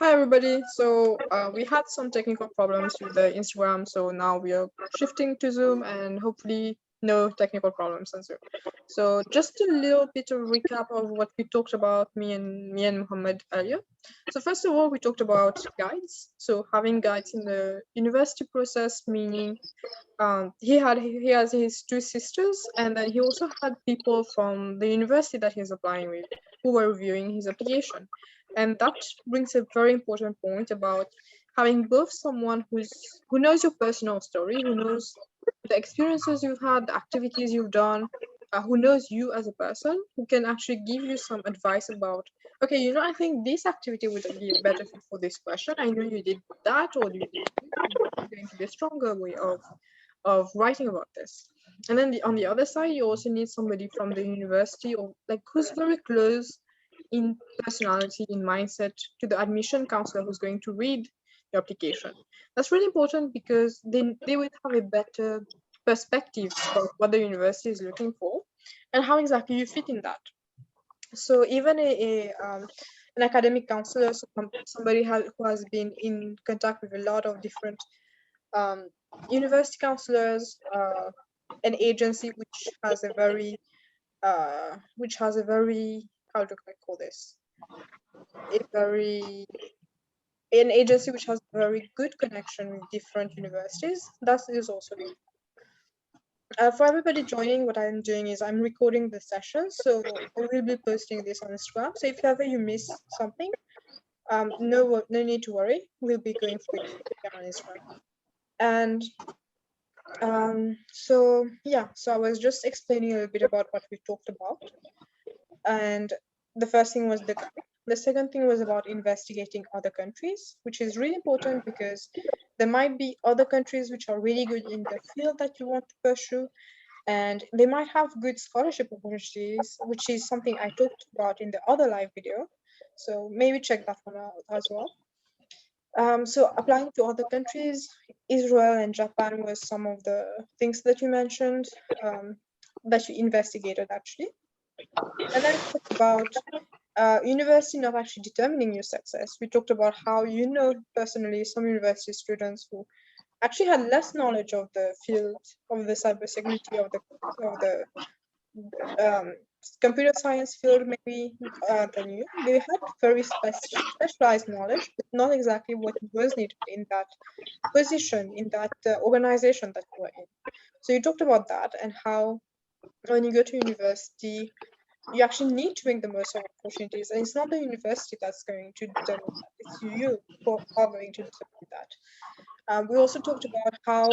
Hi everybody. So we had some technical problems with the Instagram, so now we are shifting to Zoom and hopefully no technical problems on Zoom. So just a little bit of recap of what we talked about, me and Mohammed earlier. So first of all, we talked about guides. So having guides in the university process, meaning he has his two sisters, and then he also had people from the university that he's applying with who were reviewing his application. And that brings a very important point about having both someone who knows your personal story, who knows the experiences you've had, the activities you've done, who knows you as a person, who can actually give you some advice about, okay, I think this activity would be a better fit for this question. I know you did that, or you did this. It's going to be a stronger way of writing about this. And then on the other side, you also need somebody from the university or like who's very close in personality, in mindset to the admission counselor who's going to read your application. That's really important because they would have a better perspective about what the university is looking for and how exactly you fit in that. So even an academic counselor, somebody who has been in contact with a lot of different um, university counselors, an agency which has a very, how do I call this? A very an agency which has a very good connection with different universities. That is also really for everybody joining. What I'm doing is I'm recording the session, so I will be posting this on Instagram. So if ever you miss something, no need to worry. We'll be going through it on Instagram. And so I was just explaining a little bit about what we talked about. And the first thing was the guide. The second thing was about investigating other countries, which is really important because there might be other countries which are really good in the field that you want to pursue, and they might have good scholarship opportunities, which is something I talked about in the other live video. So maybe check that one out as well. So applying to other countries, Israel and Japan was some of the things that you mentioned, that you investigated actually. And then we talked about university not actually determining your success. We talked about how personally some university students who actually had less knowledge of the field of the cybersecurity of the computer science field maybe than you. They had very specialized knowledge, but not exactly what was needed in that position, in that organization that you were in. So you talked about that and how when you go to university, you actually need to make the most of opportunities, and it's not the university that's going to determine that. It's you who are going to determine that. We also talked about how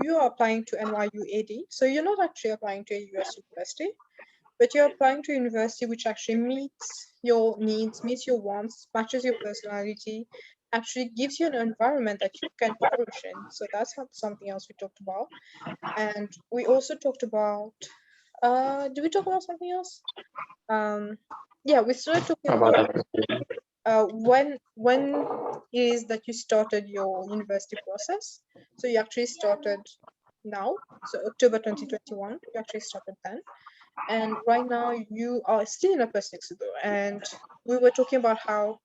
you are applying to NYU AD, so you're not actually applying to a US university, but you're applying to a university which actually meets your needs, meets your wants, matches your personality, actually gives you an environment that you can flourish in. So that's something else we talked about. And we also talked about, did we talk about something else? We started talking about when is that you started your university process. So you actually started now, so October 2021, you actually started then. And right now you are still in a post-6 and we were talking about how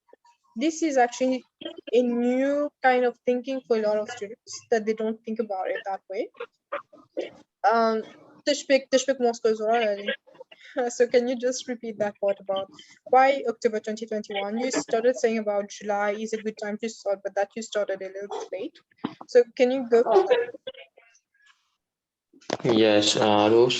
this is actually a new kind of thinking for a lot of students, that they don't think about it that way. Tishbik Moscow is already. So can you just repeat that part about why October 2021? You started saying about July is a good time to start, but that you started a little bit late. So can you go for that? Yes, alors,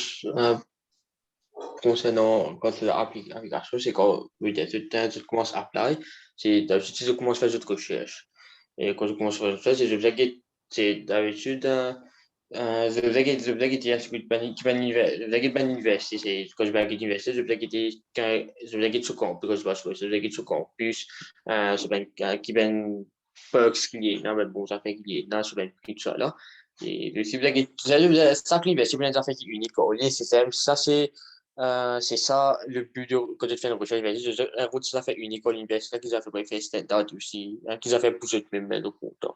concernant quand l'application, c'est quand oui, je commence à appliquer, c'est d'habitude je commence à faire d'autres recherches. Et quand je commence à faire d'autres recherches, c'est d'habitude, je vais quitter l'université, c'est quand je vais quitter l'université, je vais quitter ce camp, parce que je vais quitter ce campus, je vais quitter perks qui est, non, mais bon, ça fait qu'il est, non, je vais quitter ça là. Et si vous avez ça qui est, si vous avez des affaires uniques, ça c'est ça le but de quand tu fais une recherche universitaire, un route ça fait unique à l'université qu'ils ont fait préférer standard aussi, qu'ils ont fait pour cette même le compte.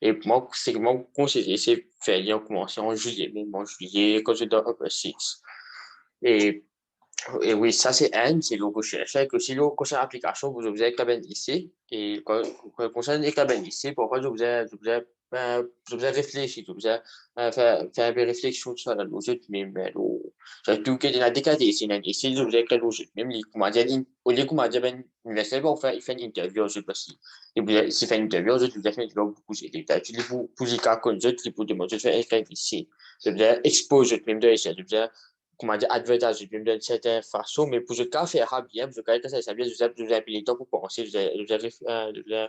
Et moi, c'est que mon conseil, c'est faire, il a commencé en juillet, même en juillet, quand j'étais dans Upper Six. Et Et oui, ça c'est un, c'est le recherche. Que aussi le concerne l'application, vous avez quand même ici. Et quand concerne les cabines ici, pourquoi je vous ai réfléchi, je vous ai fait une réflexion sur la logique, même, j'ai tout qui est dans la décadence ici, ici, je vous ai quelle logique, même les comment dire, au lieu comment dire, ben, l'université, bon, il fait une interview, je sais pas si, et vous avez, s'il fait une interview, je vous ai fait une interview beaucoup, j'ai dit, tu dis, pour les cas, comme je vous demande, je fais un ici, je vous ai exposé, même de ici, je vous ai comment dire, advertise d'une certaine façon, mais pour ce cas, faire bien, pour ce cas, que ça bien, je vous ai pris le temps pour penser, je vous ai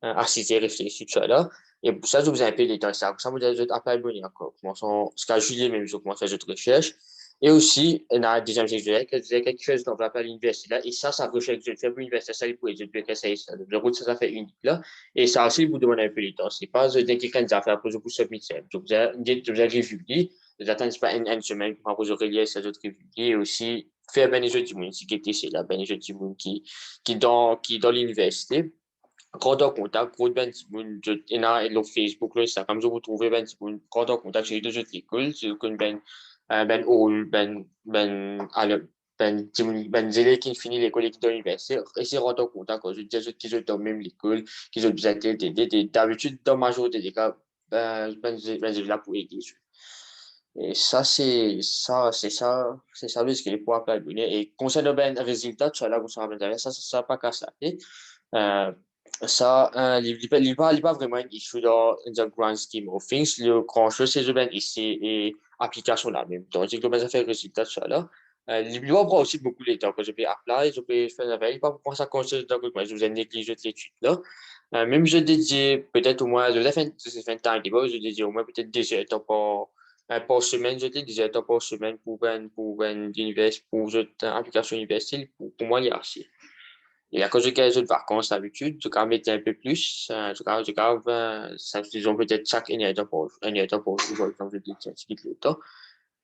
assister, réfléchir, tout ça là. Et pour ça, je vous ai appelé les temps, ça. Pour ça, vous avez appelé abonné encore. Commençons, jusqu'à juillet même, je commence à faire cette recherche. Et aussi, dans la deuxième section, que j'ai quelque chose dont on appelle l'université là. Et ça recherche que je fais pour l'université, ça, il faut je peux essayer ça. Le route, ça fait unique là. Et ça aussi, vous demandez un peu de temps. C'est pas, je dis quelqu'un qui a fait pour vous submettre. Je vous ai révélé. J'attends pas une semaine pour vous relier ces autres révélés. Et aussi, faire ben les jeux du monde, si qui c'est là, ben les jeux du monde qui dans l'université. Quand on contact, quand ben Timoun, et là, et Facebook, là, ça, comme je vous trouvez ben Timoun, quand on contact, j'ai deux autres écoles, c'est que ben, alors, Timoun, ben, zélé qui finit l'école et qui donne l'université, et c'est quand on contact, quand je dis qu'ils sont dans même l'école, qu'ils ont besoin d'aider, d'habitude, dans ma majorité des cas, j'ai là pour aider. Et ça, c'est ça, ce qu'il est pour appeler donner. Et concernant ben, résultat, tu as là, vous savez, ça, pas qu'à ça. Euh, ça, il pas vraiment une issue dans the grand scheme of things. Le grand chose, c'est ben ici et application là même. Donc, j'ai commencé à faire résultat ça là. Il doit avoir aussi beaucoup de temps que je peux appeler, je peux faire la veille, pas pour ça qu'on se dit moi, je vous ai négligé l'étude là. Même je dédie peut-être au moins, je vais faire un temps libre, je dédie au moins peut-être 2 heures de temps par semaine, je dis 2 heures de temps par semaine pour une université, pour une application universitaire, pour moi, il y a assez. Et à cause de quelques autres vacances, d'habitude, je garde un peu plus. Je garde, ça, disons peut-être chaque année année pour jour, par exemple, je dis, tiens, c'est le temps.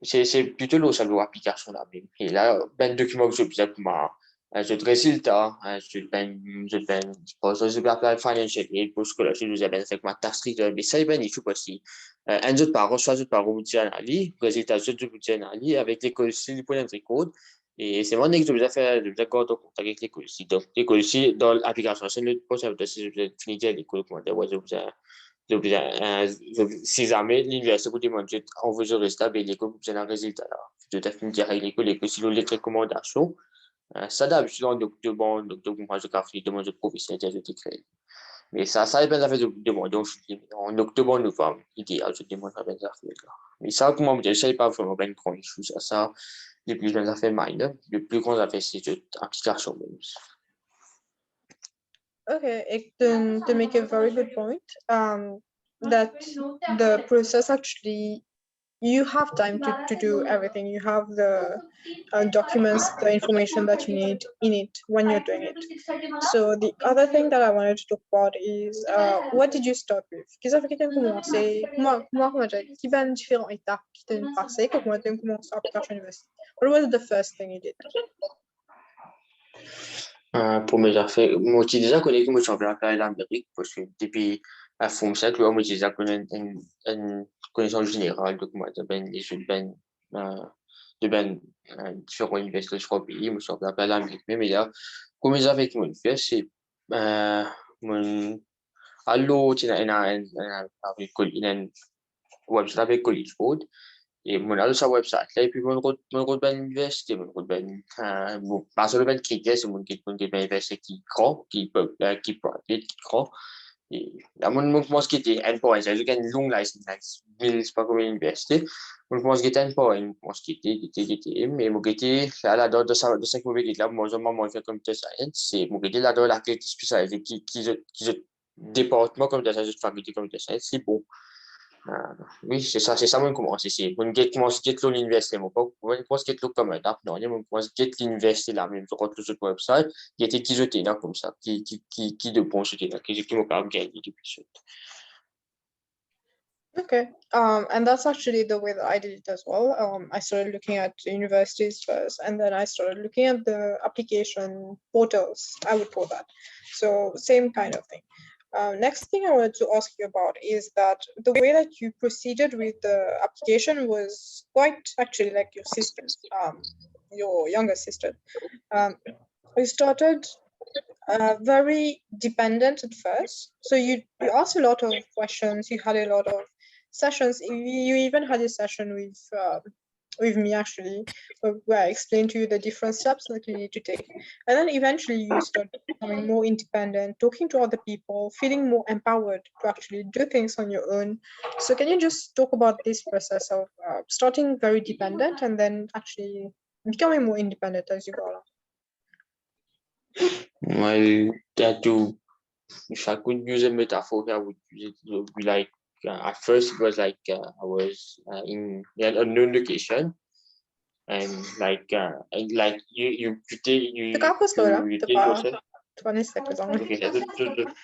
C'est plutôt là, ça doit application là même. Et là, ben, document que je faisais pour ma, je résultat, je pense que je vais appeler financial aid pour ce que là, je vous ai bien fait ma taxe, mais ça, ben, il faut aussi. Un autre par soit autre par vous dire en ali, résultat, je vous dire en ali, avec l'école aussi, le point d'entrée code. Et c'est mon que je vous ai fait, je vous ai contact avec l'école aussi. Donc, l'école aussi, dans l'application, c'est le point, ça veut dire si je vous ai fini de l'école, comment dire, ouais, je vous ai si jamais l'université vous demande, on veut résultat, ben, l'école vous donne un résultat là. Je te fais dire à l'école, et que si vous les recommandations, ça d'habitude, en octobre, moi, je café, demande de professionnel, je t'écris. Mais ça dépend de la demande. Donc, en octobre, novembre, idéal, je demande à ben affaires là. Mais ça, comment vous dire, ça n'est pas vraiment bien grand chose. Ça, les plus grandes affaires minor, le plus grand affaire, c'est application même. Okay, to make a very good point, that the process actually, you have time to do everything. You have the documents, the information that you need in it when you're doing it. So the other thing that I wanted to talk about is what did you start with? Qu'est-ce que tu as commencé? Comment dire? Qui ben différentes étapes qui t'ont passé? Comment tu as commencé l'application université? What was the first thing you did? Pour mes affaires, moi, j'ai déjà connu que moi, je suis en train d'Amérique, parce que depuis la FOMSEC, moi, j'ai déjà connu une connaissance générale de comment ben, les jeux de ben, différents universités, différents pays, moi, je suis en train d'Amérique, mais là, comme mes affaires qui m'ont fait, c'est, mon, allo, tu sais, une website avec College Board, et mon allo sa website, là, et puis mon route ben l'université, mon route ben, bon, pas seulement ben critère, c'est mon ben université qui croit, qui private, qui croit, et là, mon pense qu'il était un point, c'est une longue licence, mais c'est pas comme une université, mon pense qu'il était un point, mon pense qu'il était, mais mon était, là, dans de 5 mauvais là, moi, je m'en fait computer science, c'est mon était là, dans la critique spécialisée, qui département computer science, faculté computer science, c'est bon. Oui, c'est ça mon commence ici. Mon get commence get l'université, mon pas, mon commence get le comme étape, non, mon commence get l'université là, même sur le site website, qui était qui jeté là comme ça, qui de bon jeté là, qui m'a pas gagné depuis ce. Okay, and that's actually the way that I did it as well. I started looking at universities first, and then I started looking at the application portals, I would call that. So same kind of thing. Next thing I wanted to ask you about is that the way that you proceeded with the application was quite actually like your sister's. your younger sister, you started very dependent at first. So you asked a lot of questions. You had a lot of sessions. You even had a session with me actually, where I explained to you the different steps that you need to take. And then eventually you start becoming more independent, talking to other people, feeling more empowered to actually do things on your own. So can you just talk about this process of starting very dependent and then actually becoming more independent as you go along? Well, that to if I could use a metaphor, I would use it would be like at first it was like I was in an unknown location, and like you take Tu capos là, you t'es take pas, yourself. t'es pas nécessaire. Ok, ça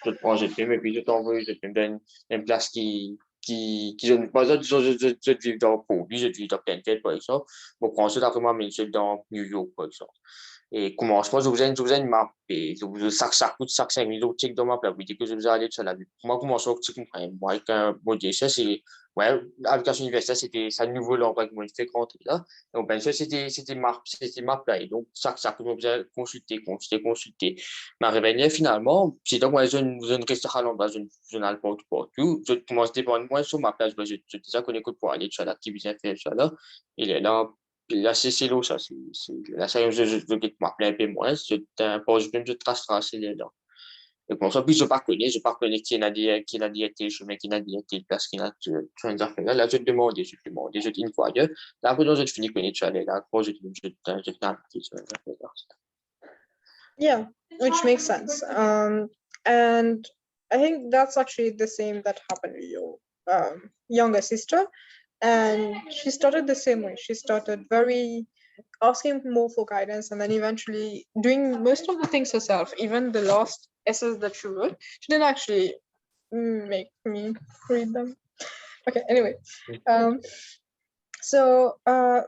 te prends je te mais puis je t'envoie je te donne une place qui je par exemple disons je vis dans Paris, je vis dans Plainfield par exemple, bon prends ça vraiment mais je dans New York par exemple. Et commencement, je vous ai une map, et ça coûte 5 000 check dans ma place, oui, que je vous ai allé sur la vue. Moi, commençons, tu comprends, moi, avec un modèle, ça, c'est, ouais, l'application universitaire, c'était, ça nouveau l'endroit que moi, je fais rentrer là. Donc, ben, ça, c'était ma place, et donc, ça coûte, vous avez consulter. Ma réveillée, finalement, c'est donc, moi, je ne reste à l'endroit, je n'ai pas partout, je commence à dépendre, moi, sur ma place, je déjà connais que pour aller sur l'activité, faire ça là, il est là, là, c'est l'eau, ça. Là, ça, je vais m'appeler un peu moins. C'est un poste de tracer les dents. Et pour ça, puis je pas connais qui n'a dit été chemin, qui n'a dit été place, qui n'a tu as affaires. Là, je te demande, je une fois ailleurs. Là, après, je finis de connaître, tu allais là, après, je t'ai Yeah, which makes sense. And I think that's actually the same that happened with your younger sister. And she started the same way. She started very asking more for guidance and then eventually doing most of the things herself. Even the last essays that she wrote, she didn't actually make me read them. Okay, anyway. Um, so,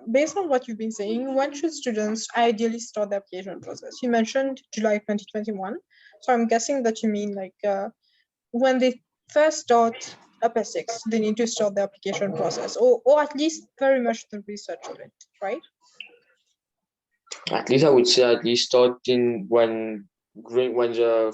based on what you've been saying, when should students ideally start the application process? You mentioned July 2021. So, I'm guessing that you mean like when they first start upper six, they need to start the application process, or at least very much the research of it, right? At least I would say at least starting when the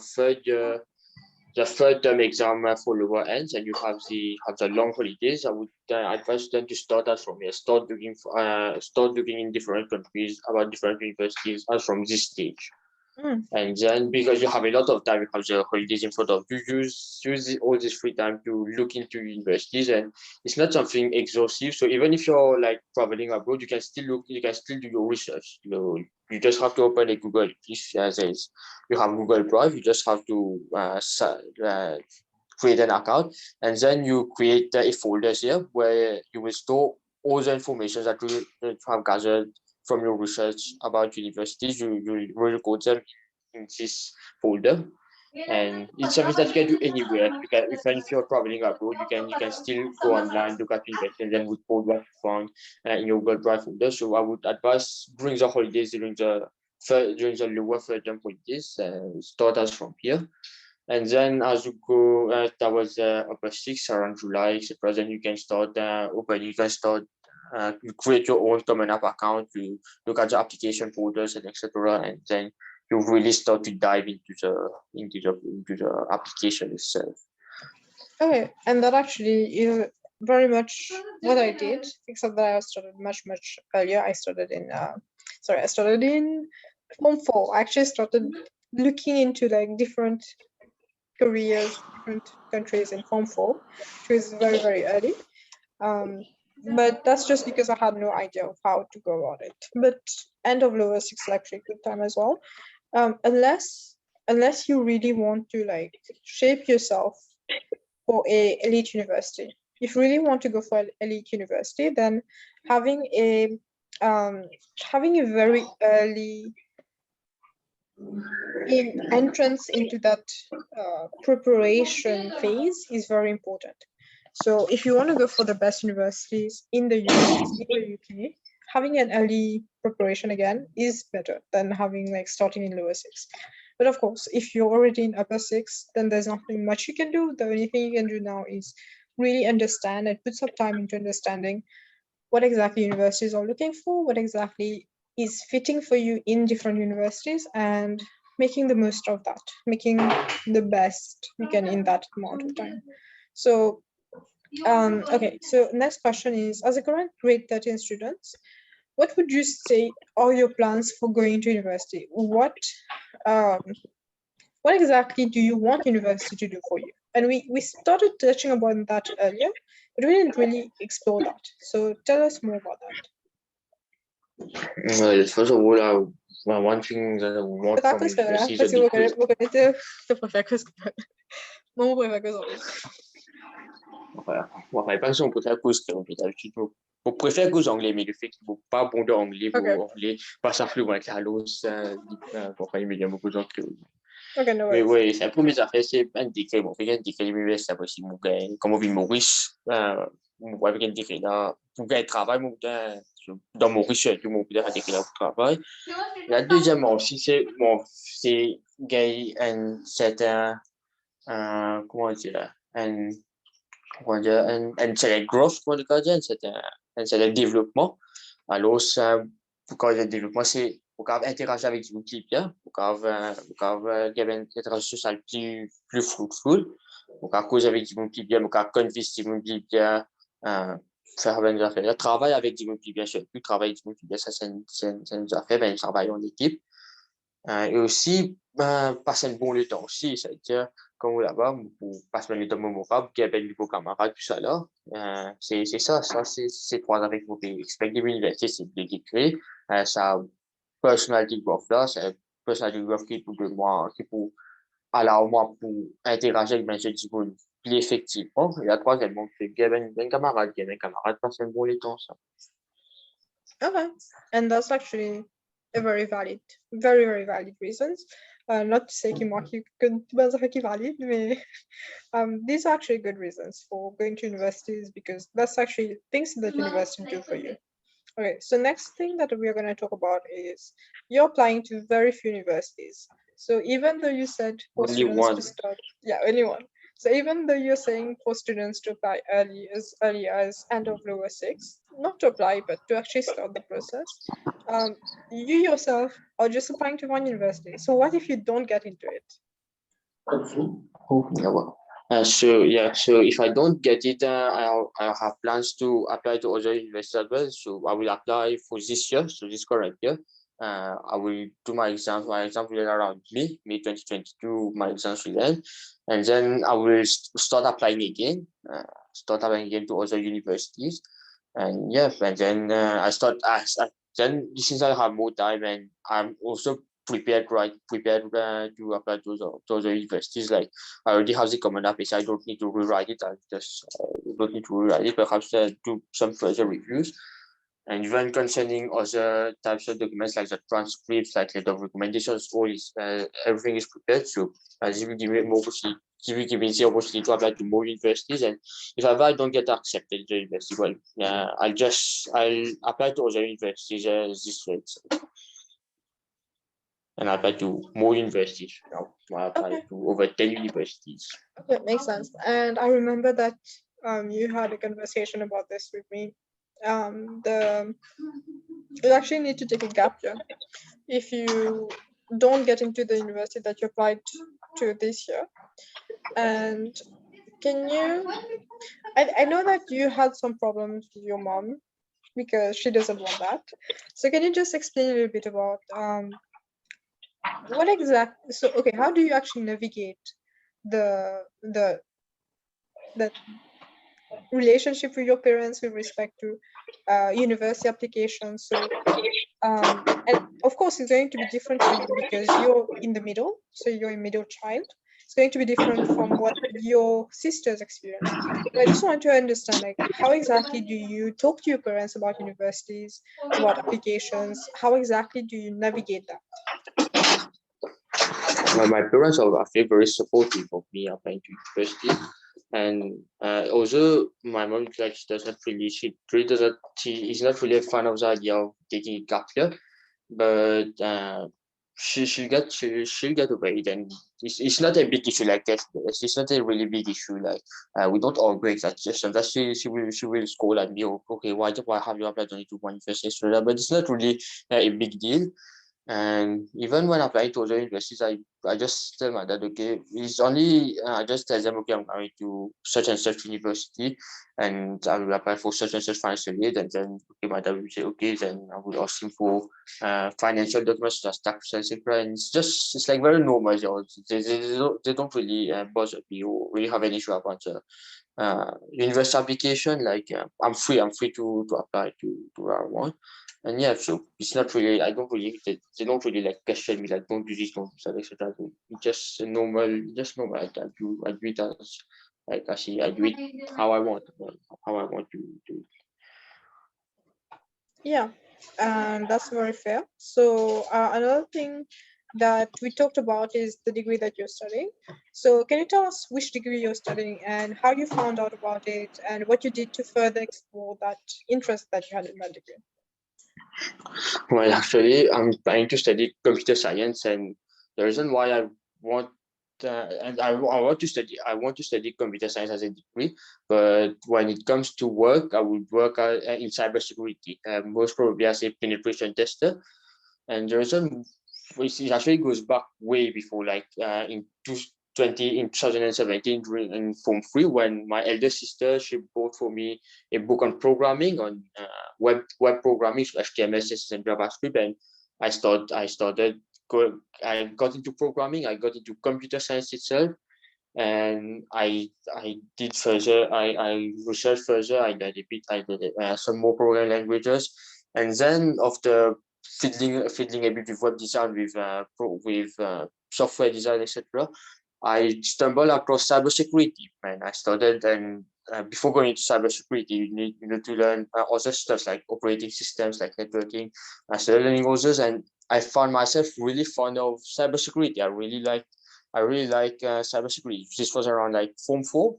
third term exam follower ends and you have the long holidays, I would advise them to start as from here. Start looking in different countries about different universities as from this stage. Mm. And then because you have a lot of time, you have the holidays in front of you, use all this free time to look into universities, and it's not something exhaustive. So even if you're like traveling abroad, you can still do your research. You just have to open a Google. If you have Google Drive, you just have to create an account, and then you create a folder here where you will store all the information that you have gathered from your research about universities. You will record them in this folder, and it's something that you can do anywhere. Even if you're traveling abroad, you can still go online, look at universities, and then record what you found in your Google Drive folder. So I would advise during the holidays, during the lower third term holidays, start us from here. And then as you go, that was upper six around July, etc. Then you can start you can start you create your own common app account, you look at the application folders and etc. And then you really start to dive into the application itself. Okay, and that actually is very much what I did, except that I started much earlier. I started in Form 4. I actually started looking into like different careers, different countries in Form 4, which was very early. But that's just because I had no idea of how to go about it. But end of lower six is actually a good time as well. Unless you really want to like shape yourself for a elite university. If you really want to go for an elite university, then having a having a very early entrance into that preparation phase is very important. So if you want to go for the best universities in the US, in the UK, having an early preparation again is better than having like starting in lower six. But of course, if you're already in upper six, then there's nothing much you can do. The only thing you can do now is really understand and put some time into understanding what exactly universities are looking for, what exactly is fitting for you in different universities and making the most of that, making the best you can in that amount of time. So okay, so next question is, as a current grade 13 student, what would you say are your plans for going to university? What exactly do you want university to do for you? And we started touching upon that earlier, but we didn't really explore that. So tell us more about that. Well, first of all, one thing that I want from Takos ka university na, is a kasi we're degree. gonna to professors. More professors always. Ouais, par exemple, on préfère cause qu'on peut d'habitude. On préfère cause anglais, mais le fait qu'il ne faut pas bon d'anglais, Okay. anglais, pas ça plus loin que la loose, pour faire il y a beaucoup de gens qui. Okay, no Mais worries. oui, c'est la première affaire, c'est un décret. Bon, avec un décret, l'université, c'est aussi mon gars, comme on vit Maurice, avec un décret là, pour gagner travail, mon gars, dans Maurice, tout le monde peut faire un décret là pour travail. La deuxième aussi, c'est, bon, c'est gagner un certain, comment dire, un certain growth, comment dire, un certain développement. Alors, ça, quand le développement, c'est pour interagir avec des outils bien, pour qu'il y ait une interaction sociale plus fruitful, pour cause avec des outils bien, pour convaincre des outils bien, faire bien des affaires. Travailler avec des outils bien, surtout travailler avec des outils bien, ça, c'est une affaire, ben, travailler en équipe. Et aussi, passer un bon temps aussi, c'est-à-dire, comme là-bas, pour passer un temps mémorable, qu'il y ait de nouveaux camarades, tout ça là. C'est ça, c'est trois avec vos pays. Expect l'université, c'est de décrire. Ça, personality growth là, c'est personality growth qui pour moi, qui pour, alors moi, pour interagir avec mes équipes plus effectivement. Et la troisième, c'est qu'il y ait un camarade, passer un bon temps, ça. Okay, and that's actually a very valid, very, very valid reasons. Not to say que valid, these are actually good reasons for going to universities because that's actually things that university do for you. Okay, so next thing that we are going to talk about is you're applying to very few universities. So even though you said for Only students one. to start, yeah, only one. So even though you're saying for students to apply early as end of lower six, not to apply, but to actually start the process, you yourself are just applying to one university. So what if you don't get into it? Yeah, well. So if I don't get it, I'll have plans to apply to other universities as well. So I will apply for this year, so this current year. I will do my exams. My exams will end around May 2022. My exams will end, and then I will start applying again. To other universities, and yeah, and then then since I have more time and I'm also prepared to apply to those universities. Like I already have the command application. I don't need to rewrite it. I just don't need to rewrite it. Perhaps do some further reviews. And even concerning other types of documents like the transcripts, like letter of recommendations, everything is prepared. So as you will give me more give me the opportunity to apply to more universities. And if ever I don't get accepted to the university, well, I'll apply to other universities this way. And I apply to more universities now. I apply to over 10 universities. Okay, makes sense. And I remember that you had a conversation about this with me. You actually need to take a gap year if you don't get into the university that you applied to this year. And can you? I know that you had some problems with your mom because she doesn't want that. So can you just explain a little bit about what exactly? So okay, how do you actually navigate the relationship with your parents with respect to university applications? So and of course it's going to be different for you because you're in the middle, so you're a middle child. It's going to be different from what your sisters experience. But I just want to understand, like, how exactly do you talk to your parents about universities, about applications? How exactly do you navigate that? My parents are very supportive of me applying to university. And also my mom, like, she really doesn't she is not really a fan of the idea of taking a gap year, but she'll get over it, and it's not a big issue like that. It's not a really big issue. Like we don't all break that system. That she will scold at me. Oh, okay, why have you applied only to one university? But it's not really a big deal. And even when applying to other universities, I just tell my dad, okay, it's only I just tell them, okay, I'm going to such and such university, and I will apply for such and such financial aid, and then okay, my dad will say, okay, then I will ask him for financial documents such as tax, etc. And it's like very normal. They don't really bother me or really have an issue about university application. Like I'm free to apply to where I want. And yeah, so it's not really, I don't really, they don't really like question me, like, don't do this, don't do that, etc. It's just normal. I do it as, like, I do it how I want, how I want to do. Yeah, and that's very fair. So another thing that we talked about is the degree that you're studying. So can you tell us which degree you're studying and how you found out about it and what you did to further explore that interest that you had in that degree? Well, actually, I'm planning to study computer science, and the reason why want I want to study computer science as a degree. But when it comes to work, I would work in cybersecurity, most probably as a penetration tester. And the reason, which it actually goes back way before, like in 2017 during in Form 3, when my elder sister, she bought for me a book on programming, on web programming, so HTML, CSS, and JavaScript. And I got into programming, I got into computer science itself, and I did further. I researched further. I did some more programming languages, and then after fiddling a bit with web design, with software design, etc. I stumbled across cybersecurity, and I started. And before going into cybersecurity, you need to learn other stuff like operating systems, like networking. I started learning others, and I found myself really fond of cybersecurity. I really like cybersecurity. This was around like Form 4.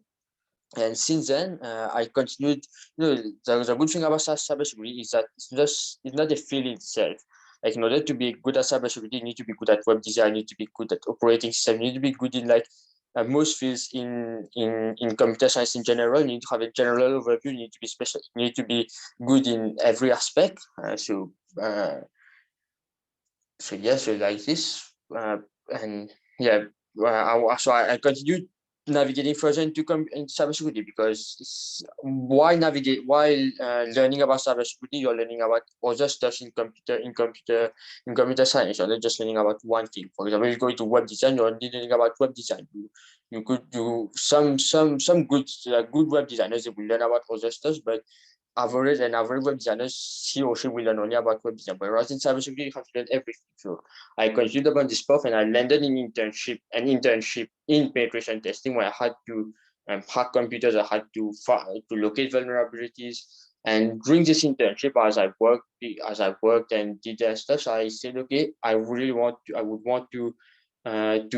And since then, I continued. The good thing about cybersecurity is that it's not a field itself. Like, in order to be good at cybersecurity, you need to be good at web design, you need to be good at operating system, you need to be good in, like, most fields in computer science in general. You need to have a general overview, you need to be special, you need to be good in every aspect. So yeah, so like this, and yeah, I continued navigating further into cybersecurity, because why navigate while learning about cybersecurity, you're learning about other stuff in computer science. You're not just learning about one thing. For example, if you go into web design, you're only learning about web design. You could do some good web designers, they will learn about other stuff, but average web designer, he or she will learn only about web design. But whereas in cybersecurity, you have to learn everything. So I continued upon this path, and I landed an internship in penetration testing, where I had to hack computers. I had to locate vulnerabilities. And during this internship, as I worked and did that stuff, I said, okay, I would want to work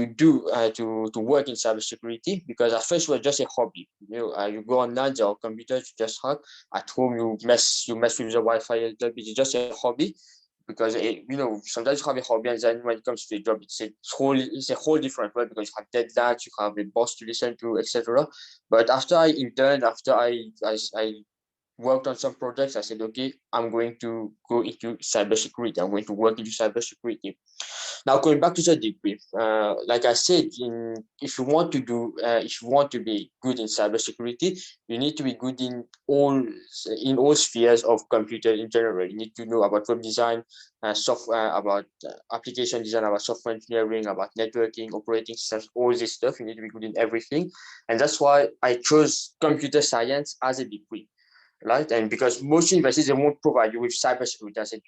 in cybersecurity, because at first it was just a hobby. You go online, there are computers, you just hack. At home, you mess with the Wi-Fi a little bit. It's just a hobby, because sometimes you have a hobby, and then when it comes to a job, it's a whole different world, because you have deadlines, you have a boss to listen to, etc. But after I interned, after I worked on some projects, I said, okay, I'm going to go into cybersecurity. I'm going to work into cybersecurity. Now, going back to the debrief, like I said, if you want to be good in cybersecurity, you need to be good in all spheres of computer in general. You need to know about web design, software, about application design, about software engineering, about networking, operating systems, all this stuff. You need to be good in everything, and that's why I chose computer science as a degree, right? And because most universities, they won't provide you with cybersecurity as a,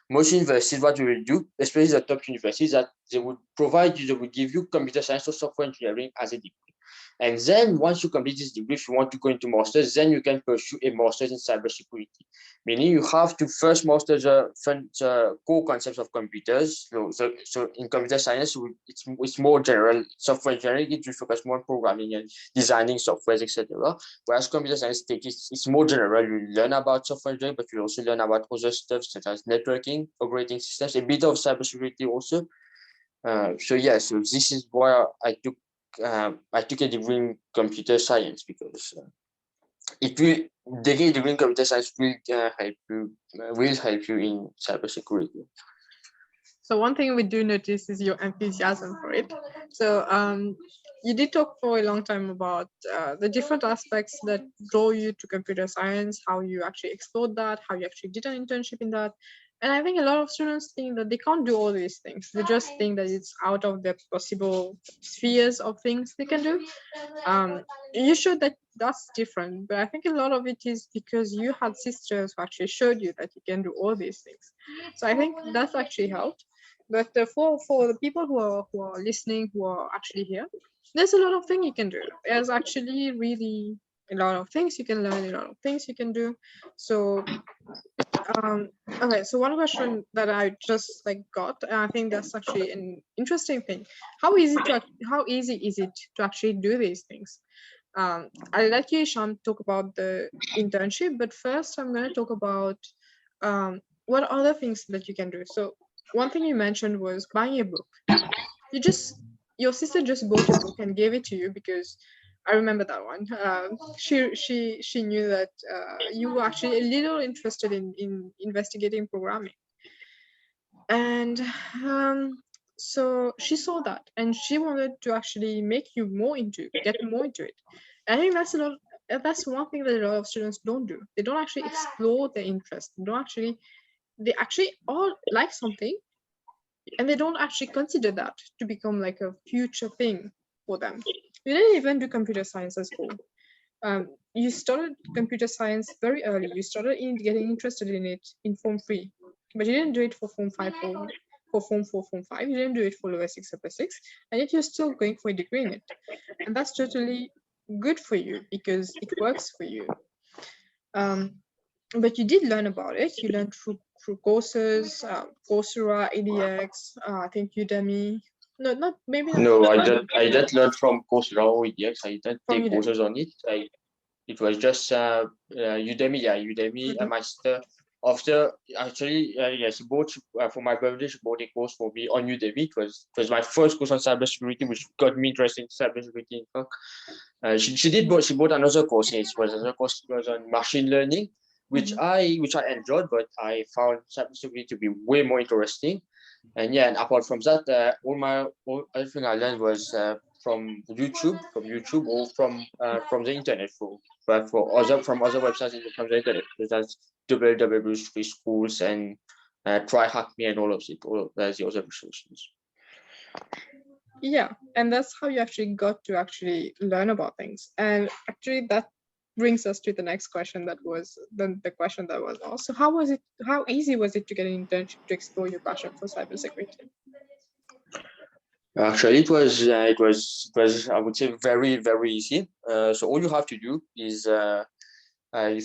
most universities, what we will do, especially the top universities, that they would give you computer science or software engineering as a degree. And then once you complete this degree, if you want to go into masters, then you can pursue a master's in cybersecurity. Meaning you have to first master the core concepts of computers. So in computer science, it's more general. Software engineering, it will focus more on programming and designing softwares, etc. Whereas computer science it's more general. You learn about software engineering, but you also learn about other stuff such as networking, operating systems, a bit of cybersecurity also. So yeah, so this is why I took a degree in computer science, because it will taking a degree in computer science will help you in cybersecurity. So one thing we do notice is your enthusiasm for it. So you did talk for a long time about the different aspects that draw you to computer science, how you actually explored that, how you actually did an internship in that. And I think a lot of students think that they can't do all these things. They just think that it's out of their possible spheres of things they can do. You showed that that's different, but I think a lot of it is because you had sisters who actually showed you that you can do all these things. So I think that's actually helped. But for the people who are listening, who are actually here, there's a lot of things you can do. There's actually really a lot of things you can learn, a lot of things you can do. So okay, so one question that I just like got, and I think that's actually an interesting thing. How easy is it to actually do these things? I'll let you, Sham, talk about the internship, but first I'm going to talk about what other things that you can do. So one thing you mentioned was buying a book. You just your sister just bought a book and gave it to you because I remember that one. She knew that you were actually a little interested in investigating programming, and so she saw that and she wanted to actually make you get more into it. I think that's one thing that a lot of students don't do. They don't actually explore their interest. They actually all like something and they don't actually consider that to become like a future thing for them. You didn't even do computer science as school. You started computer science very early. You started in getting interested in it in Form 3, but you didn't do it for Form 5 for Form 4, Form 5. You didn't do it for lower 6, upper 6, and yet you're still going for a degree in it. And that's totally good for you because it works for you. Um, but you did learn about it. You learned through courses, Coursera, EDX, I think Udemy. No, not maybe not No, I didn't learn from Coursera or EDX. I didn't from take Udemy. courses on it. It was just Udemy. Yeah, Udemy. Mhm. My sister, after actually, yeah, she bought for my birthday. She bought a course for me on Udemy. It was my first course on cybersecurity, which got me interested in cybersecurity. In fact, she bought another course. Yes, it was another course. It was on machine learning, which Mhm. I enjoyed, but I found cybersecurity to be way more interesting. And yeah, and apart from that, all everything I learned was from YouTube or from the internet but for other from other websites from the internet. So that's www free schools and try hack me and all of it. All of that's the other resources. Yeah, and that's how you actually got to actually learn about things. And actually, that brings us to the next question that was the question that was asked. So, how easy was it to get an internship to explore your passion for cybersecurity? Actually, I would say very easy. So all you have to do is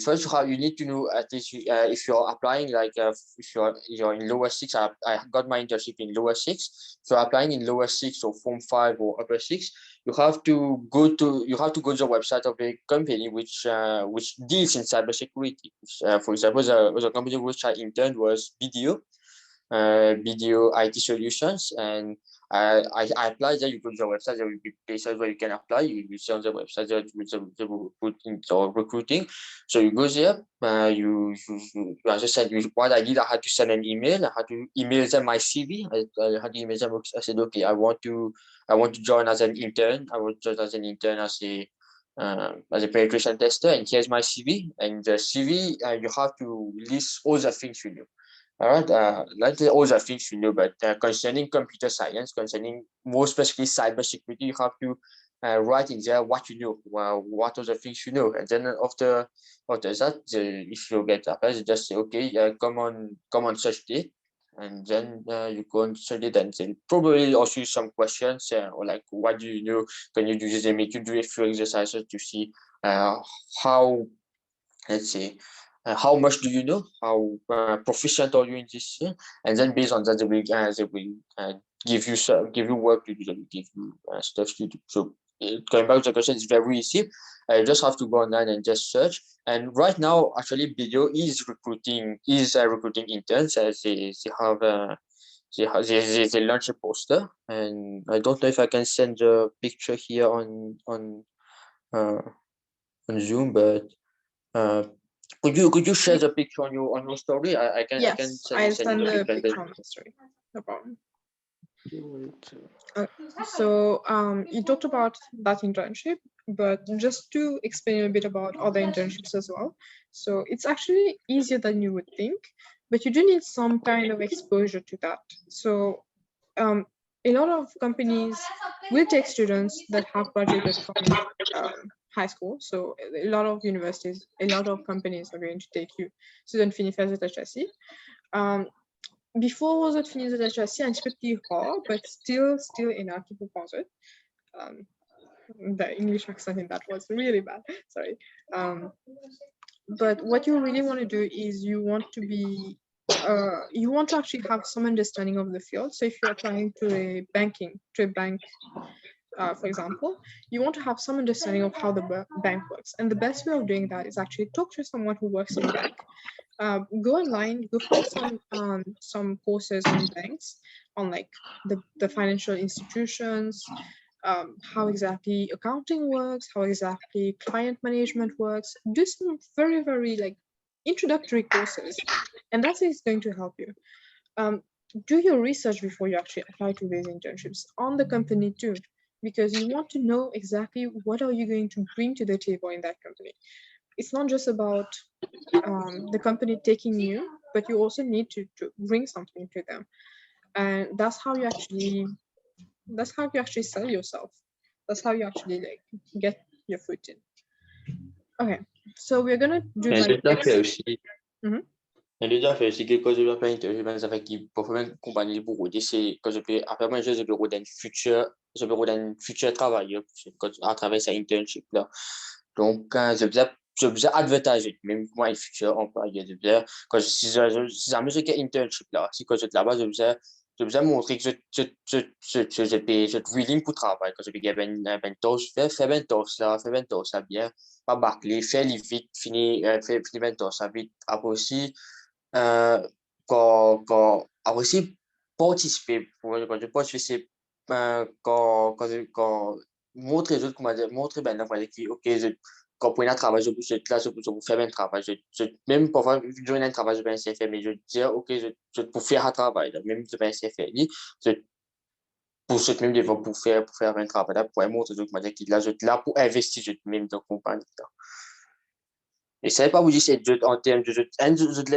first you need to know at least if you're applying if you're in lower six. I got my internship in lower six. So applying in lower six or form 5 or upper six, you have to go to the website of a company which deals in cybersecurity. For example, the company which I interned was BDO IT Solutions, and I applied there. You go to the website, there will be places where you can apply. You see on the website there with the recruiting or recruiting. So you go there, as I said, what I did, I had to send an email. I had to email them my CV. I had to email them. I said, okay, I want to join as an intern. I want to join as an intern as a penetration tester, and here's my CV. And the CV, you have to list all the things you do. All right, like all the things you know, but concerning computer science, concerning more specifically cybersecurity, you have to write in there what you know, what are the things you know, and then after that, if you get a pass, you just say, okay, come on such date, and then you go on such date, and they'll probably ask you some questions, or like, what do you know? Can you do this? They make you do a few exercises to see how, let's say, how much do you know, how proficient are you in this thing, and then based on that they will give you work to do, they will give you stuff to do. So going back to the question, it's very easy. You just have to go online and just search. And right now, actually, video is recruiting interns. They have they launched a poster, and I don't know if I can send a picture here uh, on Zoom, but could you share the picture on your story? I can Yes, I'll send you send the the link. picture on my story. No problem. So you talked about that internship, but just to explain a bit about other internships as well. So it's actually easier than you would think, but you do need some kind of exposure to that. So a lot of companies will take students that have graduated from high school. So a lot of universities, a lot of companies are going to take you student fini fazer HSC. Before was het fini de HSC un petit peu plus rare, but still enough to propose it. The English accent in that was really bad. Sorry. But what you really want to do is you want to actually have some understanding of the field. So if you're applying to a bank, for example, you want to have some understanding of how the bank works. And the best way of doing that is actually talk to someone who works in a bank. Go online, go find some courses on banks, on like the financial institutions, how exactly accounting works, how exactly client management works. Do some very, very like introductory courses, and that is going to help you. Do your research before you actually apply to these internships on the company too, because you want to know exactly what are you going to bring to the table in that company. It's not just about the company taking you, but you also need to bring something to them, and that's how you actually sell yourself. That's how you actually like get your foot in. Okay, so we're gonna do Mais like tout à fait aussi. Mhm. Mais tout à fait aussi, quelque chose de pas intéressant, ça fait qu'il peut faire une compagnie pour aider, c'est que je peux, après moi, je peux dans je peux dans futur travailleur, à travers cette internship là. Donc, je faisais advertiser, même moi, le futur employeur, je faisais, quand si jamais j'ai qu'un internship là, si quand j'étais là-bas, je faisais montrer que je willing pour travailler, quand je peux gagner ben tâche, faire ben tâche là, faire ben tâche là bien, pas bâcler, faire les vite, finir ben tâche là vite. Après aussi, après aussi, participer, quand je participe, quand montrer les autres, comment dire, montrer ben, voilà, qui, ok, quand pour un travail, là, je peux faire un travail, même parfois, joindre un travail, je vais essayer de faire, mais je dis, ok, je peux faire un travail, là, même je vais essayer de faire, je, pour ce même des fois, pour faire un travail, là, pour montrer aux autres, comment dire, qui, là, je là pour investir, je même dans la compagnie, là. Et ça n'est pas vous dire, c'est en termes de,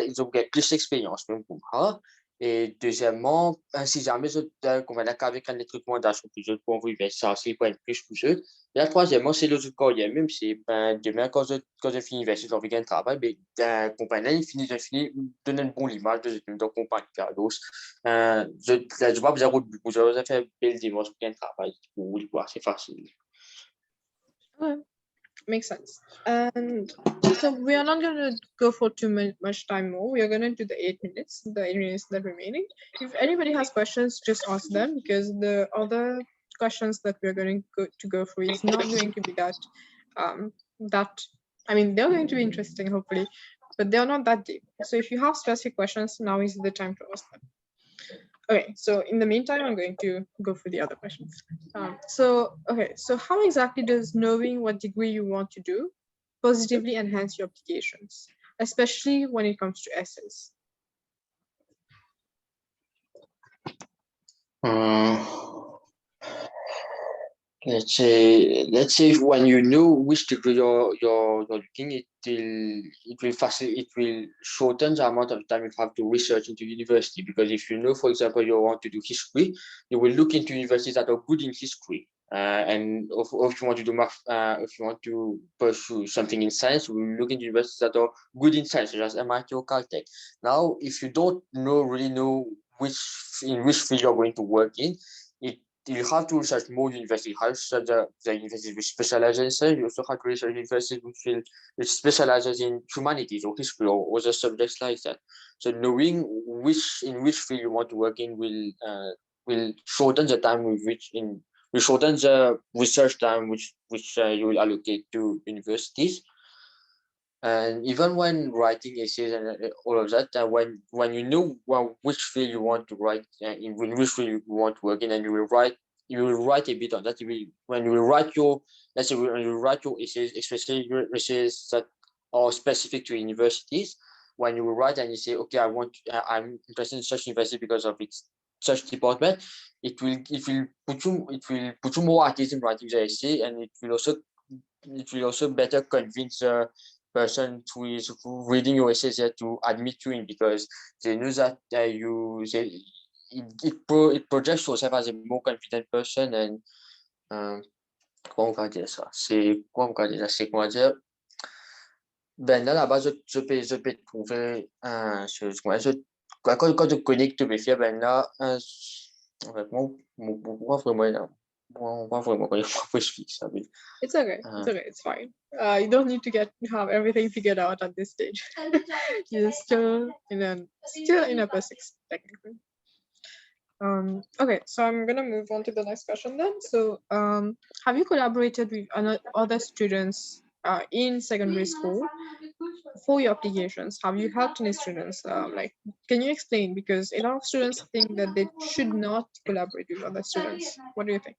ils ont plus d'expérience, même pour moi. Et deuxièmement, si jamais je comme on a avec un truc moins d'achat que je peux vous ça c'est pas plus pour eux. Et la troisièmement, c'est le carrière, même si ben, demain, quand je finis l'université, j'ai envie de travail, mais la compagnie, je finis, donne une bonne image de la compagnie Carlos. Je vois bien route, je vais faire belle dimanche pour un travail, pour voir, c'est facile. Okay. Makes sense. And so we are not going to go for too much time more. We are going to do the 8 minutes, that remaining. If anybody has questions, just ask them, because the other questions that we're going to go through is not going to be that I mean, they're going to be interesting, hopefully, but they're not that deep. So if you have specific questions, now is the time to ask them. Okay, so in the meantime, I'm going to go through the other questions. So how exactly does knowing what degree you want to do positively enhance your applications, especially when it comes to essays? Let's say when you know which degree you're looking, it will shorten the amount of time you have to research into university. Because if you know, for example, you want to do history, you will look into universities that are good in history. And if you want to do math, if you want to pursue something in science, we will look into universities that are good in science, such as MIT or Caltech. Now, if you don't really know in which field you're going to work in, you have to research more universities. You have to research the universities which specialize in science. You also have to research universities which specializes in humanities or history or other subjects like that. So knowing in which field you want to work in will shorten the time will shorten the research time which you will allocate to universities. And even when writing essays and all of that, when you know which field you want to write, in which field you want to work in, and you will write a bit on that. When you will write your, let's say when you write your essays, especially your essays that are specific to universities, when you will write and you say, okay, I'm interested in such university because of its such department, it will put you more at ease in writing the essay, and it will also better convince the person who is reading your essays there to admit you in, because they know that it projects yourself as a more confident person. And comment on va dire ça? Comment on va dire ça? C'est comment dire? Ben là, là-bas, je peux trouver quand tu connectes tu peux faire, ben là, moi, vraiment, moi, vraiment, moi, je fixe ça. It's okay. It's okay. It's fine. You don't need to have everything figured out at this stage. You're still in a basics technically. Okay, so I'm gonna move on to the next question then. So, have you collaborated with other students in secondary school for your applications? Have you helped any students? Can you explain? Because a lot of students think that they should not collaborate with other students. What do you think?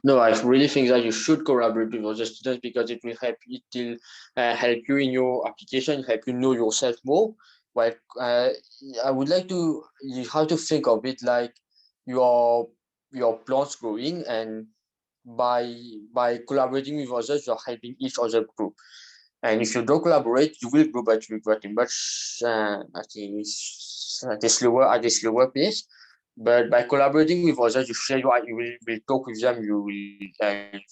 No, I really think that you should collaborate with other students, because it will help you in your application, help you know yourself more. But I would like you have to think of it like your plants growing, and by collaborating with others, you're helping each other grow. And if you don't collaborate, you will grow, but you will grow much at a slower pace. But by collaborating with others, you will talk with them.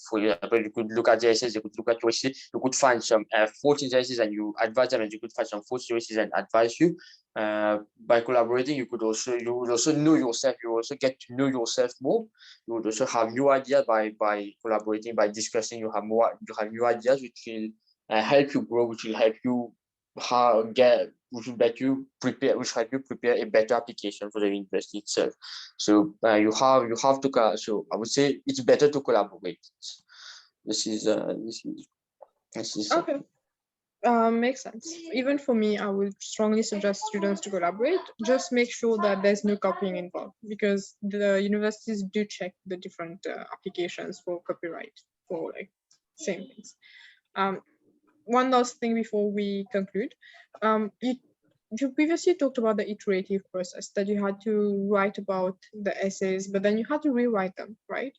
For example, you could look at their essays, you could look at your essay, you could find some faults in their essays and you advise them, and you could find some faults in your essays and advise you. By collaborating, you would also know yourself. You also get to know yourself more. You would also have new ideas by collaborating, by discussing. You have new ideas which will help you grow, which will help you which will help you prepare a better application for the university itself. So you have to. So I would say it's better to collaborate. This is Okay. Makes sense. Even for me, I would strongly suggest students to collaborate. Just make sure that there's no copying involved, because the universities do check the different applications for copyright for like same things. One last thing before we conclude. You previously talked about the iterative process, that you had to write about the essays, but then you had to rewrite them, right?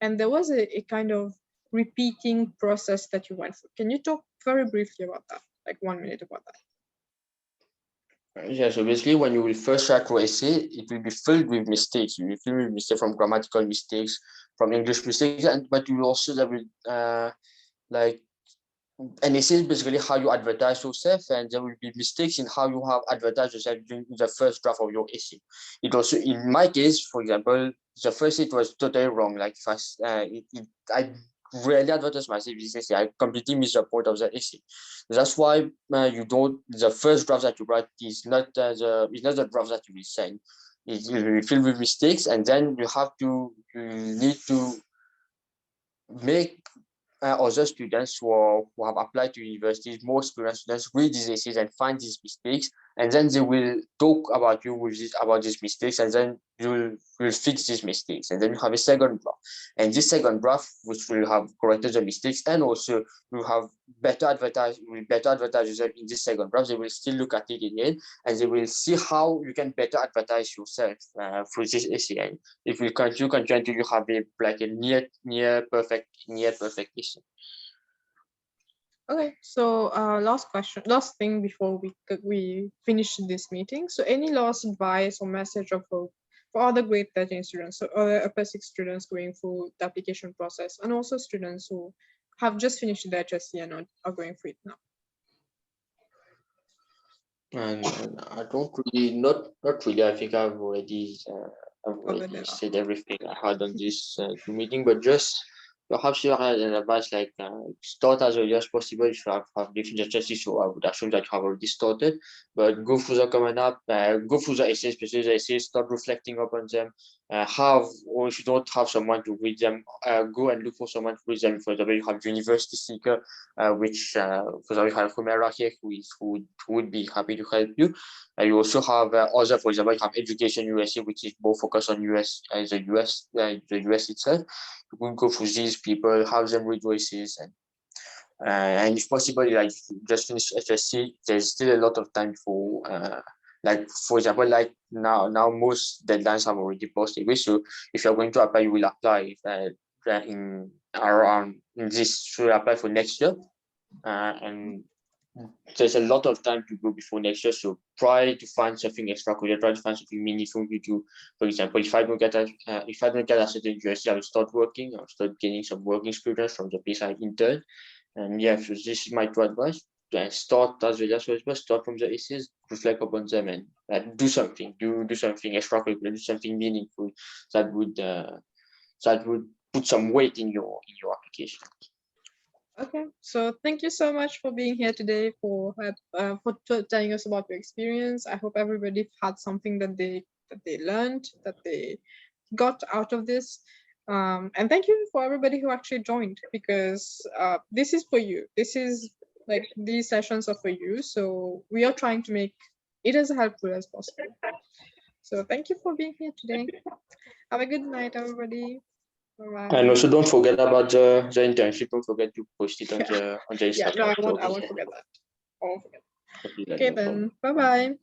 And there was a kind of repeating process that you went through. Can you talk very briefly about that, like 1 minute about that? Yeah, so basically, when you will first write your essay, it will be filled with mistakes. You will fill with mistakes, from grammatical mistakes, from English mistakes, but you will also there will like an essay is basically how you advertise yourself, and there will be mistakes in how you have advertised yourself during the first draft of your essay. It also, in my case, for example, the first it was totally wrong. Like I rarely advertise myself in this essay. I completely missed the point of the essay. That's why the first draft that you write is not the draft that you will send. It will be filled with mistakes, and then you need to make other students who have applied to universities, more experienced students, read these essays and find these mistakes, and then they will talk about you about these mistakes, and then you will fix these mistakes, and then you have a second draft, and this second draft, which will have corrected the mistakes, and also you have better advertise yourself in this second draft. They will still look at it again, and they will see how you can better advertise yourself through this essay. And if you continue until you have a near perfect issue. Okay, so last thing before we finish this meeting. So any last advice or message of hope for other grade 13 students, so other upper 6 students going through the application process, and also students who have just finished their HSC and are going through it now? And I don't really, not really. I think I've already said everything I had on this meeting, but just perhaps you had an advice like start as early as possible. If you have different choices, so I would assume that you have already started, but go through the common app, go through the essays, especially the essays, start reflecting upon them, or if you don't have someone to read them, go and look for someone to read them. For example, you have University Seeker, which, for example, you have Humera here, who would be happy to help you. You also have other, for example, you have Education USA, which is more focused on the US itself. You can go for these people, have them read voices, and if possible, like just finish HSC. There's still a lot of time for like, for example, like now most deadlines have already posted. So if you're going to apply, you will apply in around in this should apply for next year, and there's a lot of time to go before next year. So try to find something extracurricular, try to find something meaningful you do. For example, if I don't get a certain university, I will start working. I'll start getting some work experience from the place I intern. And yeah, so this is my two advice. Start as early as possible. Start from the essays, reflect upon them, and do something. Do something extracurricular. Do something meaningful that would put some weight in your application. Okay, so thank you so much for being here today, for telling us about your experience. I hope everybody had something that they learned, that they got out of this. And thank you for everybody who actually joined, because this is for you. This is like, these sessions are for you. So we are trying to make it as helpful as possible. So thank you for being here today. Have a good night, everybody. Bye-bye. And also, don't forget about the internship. Don't forget to post it on the Yeah, Instagram. no, I won't forget that. I won't forget. Okay, Okay, no then. problem. Bye-bye.